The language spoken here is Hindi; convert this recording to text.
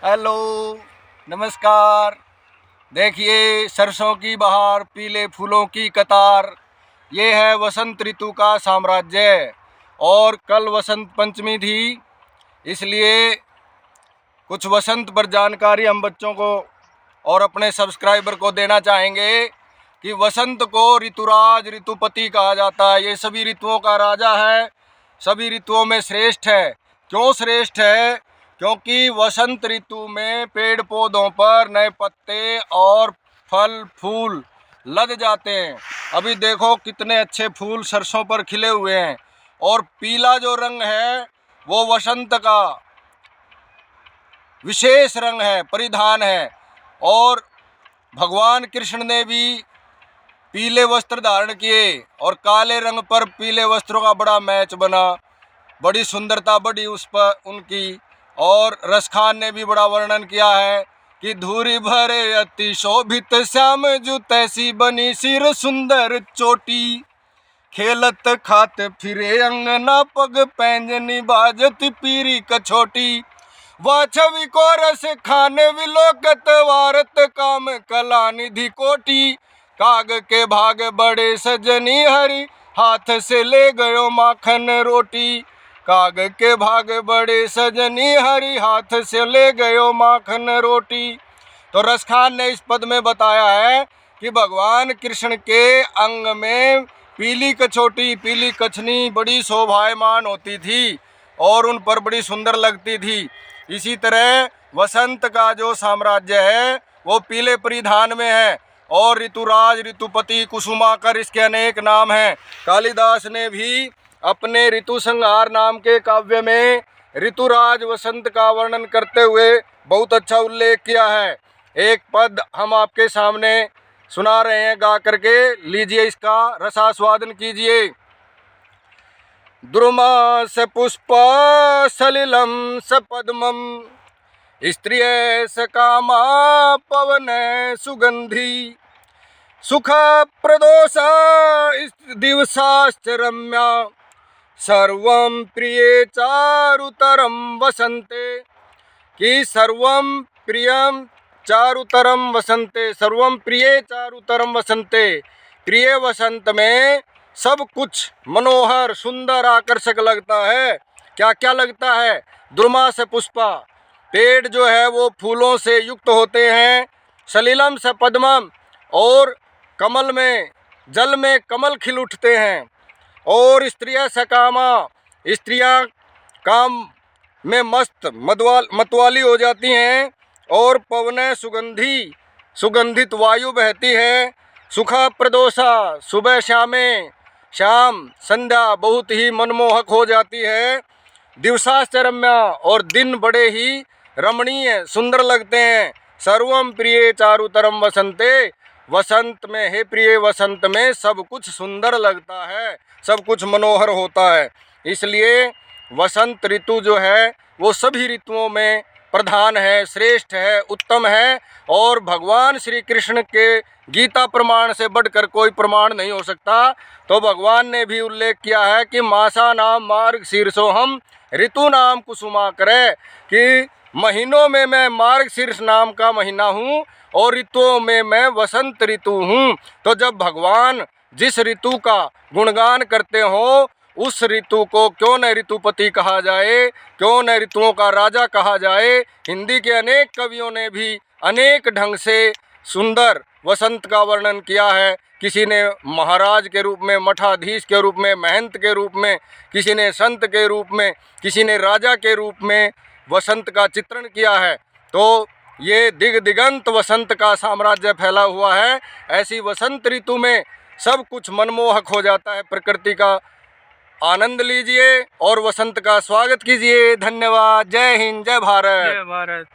हेलो, नमस्कार। देखिए सरसों की बहार, पीले फूलों की कतार, ये है वसंत ऋतु का साम्राज्य। और कल वसंत पंचमी थी, इसलिए कुछ वसंत पर जानकारी हम बच्चों को और अपने सब्सक्राइबर को देना चाहेंगे कि वसंत को ऋतुराज, ऋतुपति कहा जाता है। ये सभी ऋतुओं का राजा है, सभी ऋतुओं में श्रेष्ठ है। क्यों श्रेष्ठ है? क्योंकि वसंत ऋतु में पेड़ पौधों पर नए पत्ते और फल फूल लद जाते हैं। अभी देखो कितने अच्छे फूल सरसों पर खिले हुए हैं। और पीला जो रंग है वो वसंत का विशेष रंग है, परिधान है। और भगवान कृष्ण ने भी पीले वस्त्र धारण किए और काले रंग पर पीले वस्त्रों का बड़ा मैच बना, बड़ी सुंदरता बढ़ी उस पर उनकी। और रसखान ने भी बड़ा वर्णन किया है कि धूरी भरे अति शोभित श्याम जू तैसी बनी सिर सुंदर चोटी, खेलत खात फिरे अंगना पग पैंजनी बाजत पीरी कछोटी, वह छवि को रस खाने विलोकत वारत काम कला निधि कोटी, काग के भाग बड़े सजनी हरि हाथ से ले गयो माखन रोटी, काग के भाग बड़े सजनी हरि हाथ से ले गयो माखन रोटी। तो रसखान ने इस पद में बताया है कि भगवान कृष्ण के अंग में पीली कछोटी, पीली कछनी बड़ी शोभायमान होती थी और उन पर बड़ी सुंदर लगती थी। इसी तरह वसंत का जो साम्राज्य है वो पीले परिधान में है। और ऋतुराज, ऋतुपति, कुसुमाकर, इसके अनेक नाम हैं। कालिदास ने भी अपने ऋतु संहार नाम के काव्य में ऋतुराज वसंत का वर्णन करते हुए बहुत अच्छा उल्लेख किया है। एक पद हम आपके सामने सुना रहे हैं गा करके, लीजिए, इसका रसास्वादन कीजिए। द्रुमा स पुष्प सलिलम स पद्मम, स्त्रिय स कामा पवन सुगंधी, सुख प्रदोष दिवसाश्च रम्या, सर्वं प्रिये चारुतरम वसंते। कि सर्वं प्रियम चारुतरम वसंते, सर्वं प्रिये चारुतरम वसंते। प्रिय वसंत में सब कुछ मनोहर, सुंदर, आकर्षक लगता है। क्या क्या लगता है? द्रुमा से पुष्पा, पेड़ जो है वो फूलों से युक्त होते हैं। सलिलम से पद्मम, और कमल में, जल में कमल खिल उठते हैं। और स्त्रियां सकामा, स्त्रियां काम में मस्त मतवाली हो जाती हैं। और पवन सुगंधी, सुगंधित वायु बहती है। सुखा प्रदोषा, सुबह शाम संध्या बहुत ही मनमोहक हो जाती है। दिवसाश्च रम्या, और दिन बड़े ही रमणीय सुंदर लगते हैं। सर्वम प्रिय चारुतरम वसंते, वसंत में, हे प्रिय वसंत में सब कुछ सुंदर लगता है, सब कुछ मनोहर होता है। इसलिए वसंत ऋतु जो है वो सभी ऋतुओं में प्रधान है, श्रेष्ठ है, उत्तम है। और भगवान श्री कृष्ण के गीता प्रमाण से बढ़कर कोई प्रमाण नहीं हो सकता। तो भगवान ने भी उल्लेख किया है कि मासा नाम मार्ग शीर्षोहम ऋतु नाम कुसुमाकर, कि महीनों में मैं मार्ग शीर्ष नाम का महीना हूँ और ऋतुओं में मैं वसंत ऋतु हूँ। तो जब भगवान जिस ऋतु का गुणगान करते हो उस ऋतु को क्यों न ऋतुपति कहा जाए, क्यों न ऋतुओं का राजा कहा जाए। हिंदी के अनेक कवियों ने भी अनेक ढंग से सुंदर वसंत का वर्णन किया है। किसी ने महाराज के रूप में, मठाधीश के रूप में, महंत के रूप में, किसी ने संत के रूप में, किसी ने राजा के रूप में वसंत का चित्रण किया है। तो ये दिग दिगंत वसंत का साम्राज्य फैला हुआ है। ऐसी वसंत ऋतु में सब कुछ मनमोहक हो जाता है। प्रकृति का आनंद लीजिए और वसंत का स्वागत कीजिए। धन्यवाद। जय हिंद, जय भारत। जय भारत।